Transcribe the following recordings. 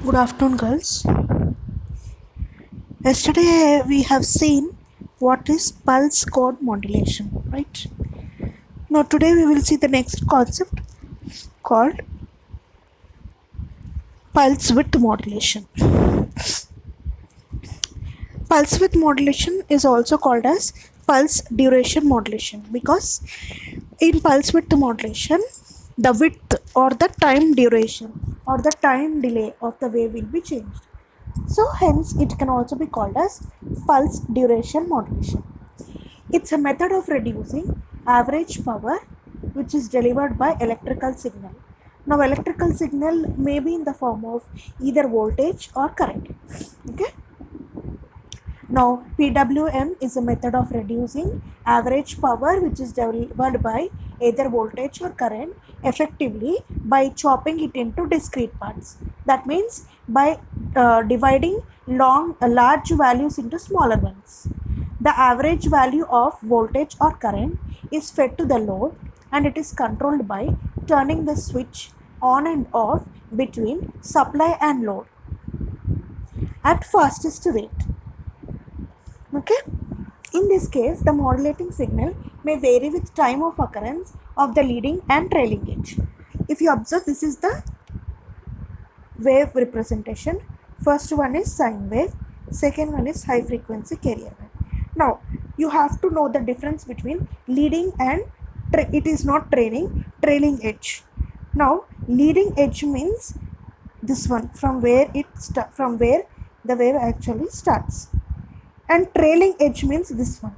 Good afternoon, girls. Yesterday we have seen what is pulse code modulation, right? Now, today we will see the next concept called pulse width modulation. Pulse width modulation is also called as pulse duration modulation because in pulse width modulation, the width or the time duration or the time delay of the wave will be changed. So, hence, it can also be called as pulse duration modulation. It's a method of reducing average power which is delivered by electrical signal. Now, electrical signal may be in the form of either voltage or current. Okay. Now, PWM is a method of reducing average power which is delivered by either voltage or current effectively by chopping it into discrete parts. That means by dividing large values into smaller ones. The average value of voltage or current is fed to the load and it is controlled by turning the switch on and off between supply and load at fastest rate. Okay. In this case, the modulating signal may vary with time of occurrence of the leading and trailing edge. If you observe, this is the wave representation. First one is sine wave, second one is high frequency carrier wave. Now, you have to know the difference between leading and it is not trailing edge. Now, leading edge means this one from where the wave actually starts, and trailing edge means this one.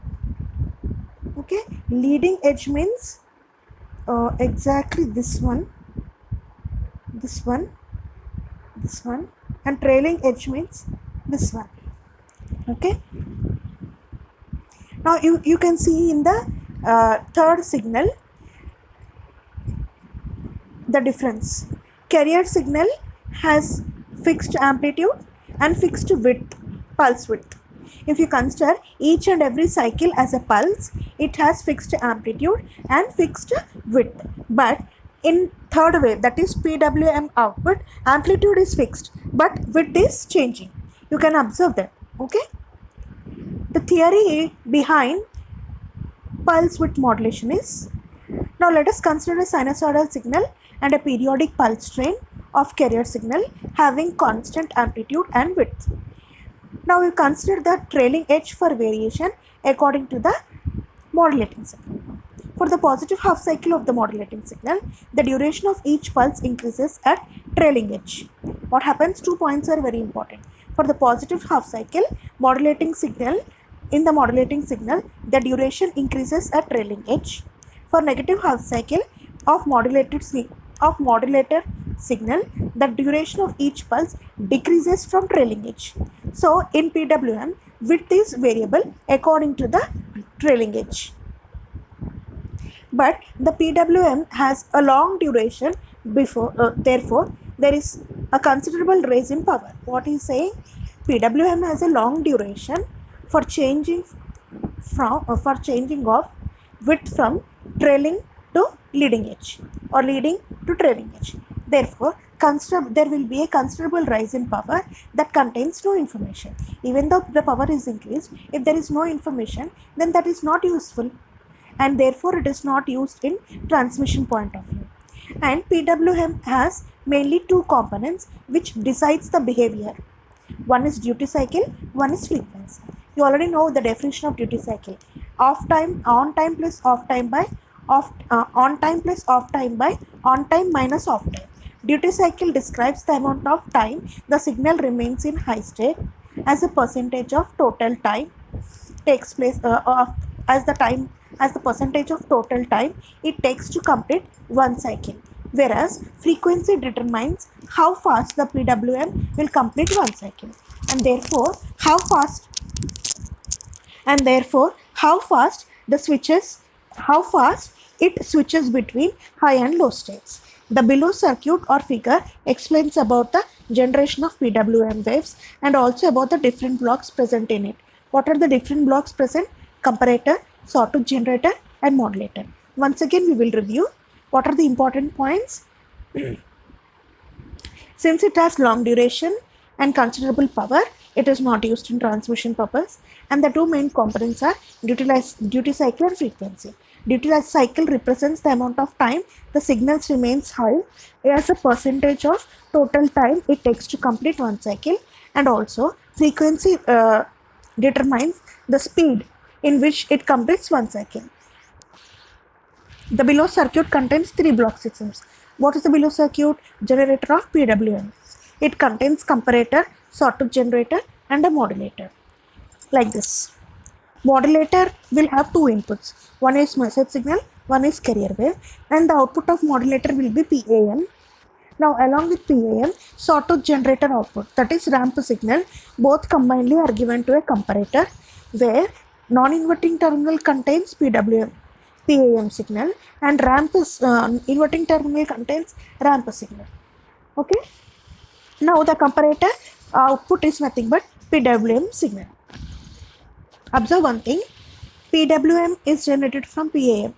Okay, leading edge means exactly this one, this one, this one, and trailing edge means this one. Okay, now you can see in the third signal the difference. Carrier signal has fixed amplitude and fixed width, pulse width. If you consider each and every cycle as a pulse, it has fixed amplitude and fixed width. But in third wave, that is PWM output, amplitude is fixed but width is changing. You can observe that. Okay. The theory behind pulse width modulation is, now let us consider a sinusoidal signal and a periodic pulse train of carrier signal having constant amplitude and width. Now we consider the trailing edge for variation according to the modulating signal. For the positive half cycle of the modulating signal, the duration of each pulse increases at trailing edge. What happens? 2 points are very important. For the positive half cycle modulating signal, in the modulating signal, the duration increases at trailing edge. For negative half cycle of modulator signal, the duration of each pulse decreases from trailing edge. So in PWM, width is variable according to the trailing edge. But the PWM has a long duration therefore there is a considerable rise in power. What is saying? PWM has a long duration for changing of width from trailing to leading edge or leading to trailing edge. Therefore, there will be a considerable rise in power that contains no information. Even though the power is increased, if there is no information, then that is not useful, and therefore it is not used in transmission point of view. And PWM has mainly two components which decides the behavior. One is duty cycle, one is frequency. You already know the definition of duty cycle. On time plus off time by on time plus off time by on time minus off time. Duty cycle describes the amount of time the signal remains in high state as a percentage of total time takes place as the percentage of total time it takes to complete one cycle, whereas frequency determines how fast the PWM will complete one cycle, and therefore how fast it switches between high and low states. The below circuit or figure explains about the generation of PWM waves and also about the different blocks present in it. What are the different blocks present? Comparator, sawtooth generator and modulator. Once again we will review what are the important points. Since it has long duration and considerable power, it is not used in transmission purpose. And the two main components are duty cycle and frequency. Duty cycle represents the amount of time the signals remains high as a percentage of total time it takes to complete one cycle, and also frequency determines the speed in which it completes one cycle. The below circuit contains three block systems. What is the below circuit? Generator of PWM. It contains comparator, sawtooth generator, and a modulator. Like this. Modulator will have two inputs. One is message signal, one is carrier wave, and the output of modulator will be PAM. Now, along with PAM, sawtooth generator output, that is ramp signal, both combinedly are given to a comparator, where non-inverting terminal contains PWM, PAM signal, and inverting terminal contains ramp signal. Okay. Now, the comparator output is nothing but PWM signal. Observe one thing, PWM is generated from PAM.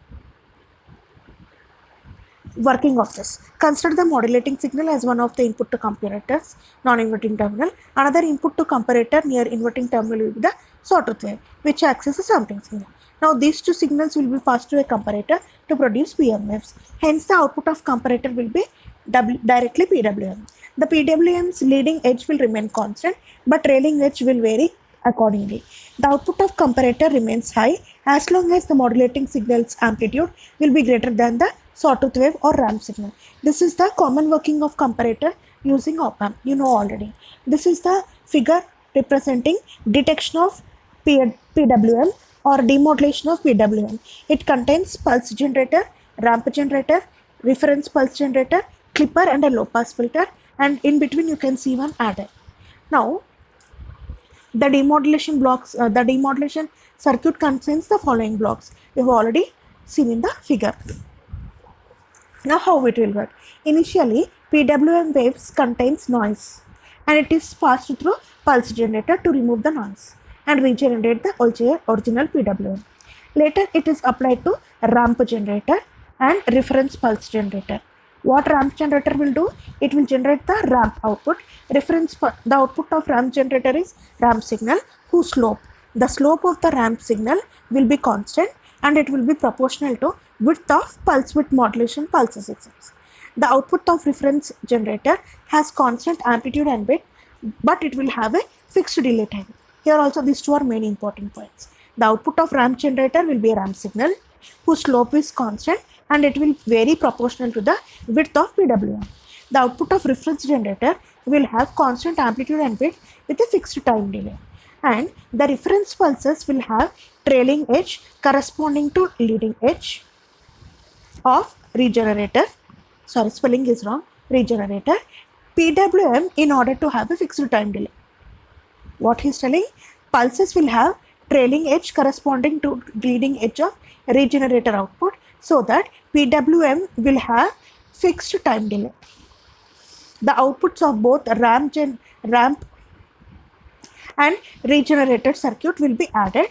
Working of this. Consider the modulating signal as one of the input to comparators, non-inverting terminal. Another input to comparator near inverting terminal will be the sawtooth wave, which acts as a sampling signal. Now these two signals will be passed to a comparator to produce PM waves. Hence the output of comparator will be directly PWM. The PWM's leading edge will remain constant, but trailing edge will vary accordingly. The output of comparator remains high as long as the modulating signal's amplitude will be greater than the sawtooth wave or ramp signal. This is the common working of comparator using op-amp. You know already. This is the figure representing detection of PWM or demodulation of PWM. It contains pulse generator, ramp generator, reference pulse generator, clipper, and a low pass filter, and in between you can see one adder. Now, the demodulation circuit contains the following blocks. We have already seen in the figure. Now how it will work? Initially, PWM waves contains noise and it is passed through pulse generator to remove the noise and regenerate the original PWM. Later, it is applied to ramp generator and reference pulse generator. What ramp generator will do? It will generate the ramp output. The output of ramp generator is ramp signal whose slope. The slope of the ramp signal will be constant and it will be proportional to width of pulse width modulation pulses systems. The output of reference generator has constant amplitude and width, but it will have a fixed delay time. Here also these two are main important points. The output of ramp generator will be a ramp signal whose slope is constant and it will vary proportional to the width of PWM. The output of reference generator will have constant amplitude and width with a fixed time delay. And the reference pulses will have trailing edge corresponding to leading edge of regenerator. Sorry, spelling is wrong. Regenerator. PWM in order to have a fixed time delay. What he is telling? Pulses will have trailing edge corresponding to leading edge of regenerator output, so that PWM will have fixed time delay. The outputs of both ramp and regenerated circuit will be added.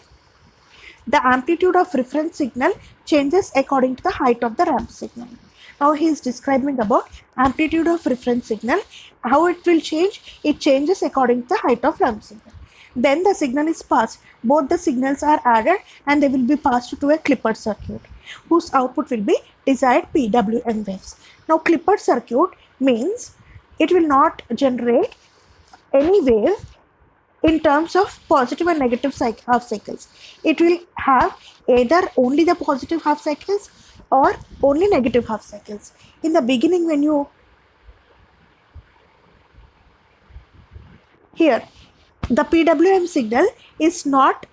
The amplitude of reference signal changes according to the height of the ramp signal. Now he is describing about amplitude of reference signal. How it will change? It changes according to the height of ramp signal. Then the signal is passed. Both the signals are added and they will be passed to a clipper circuit whose output will be desired PWM waves. Now clipper circuit means it will not generate any wave in terms of positive and negative half cycles. It will have either only the positive half cycles or only negative half cycles. In the beginning, when you here the PWM signal is not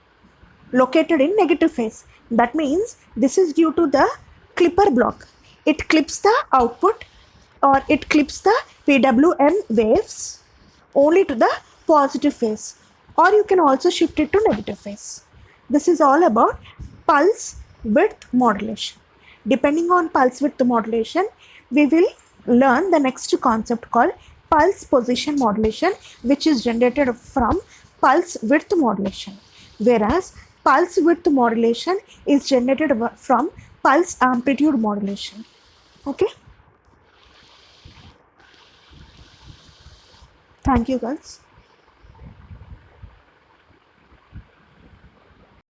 located in negative phase. That means this is due to the clipper block. It clips the output or it clips the PWM waves only to the positive phase, or you can also shift it to negative phase. This is all about pulse width modulation. Depending on pulse width modulation, we will learn the next concept called pulse position modulation, which is generated from pulse width modulation, whereas pulse width modulation is generated from pulse amplitude modulation. Okay. Thank you, guys.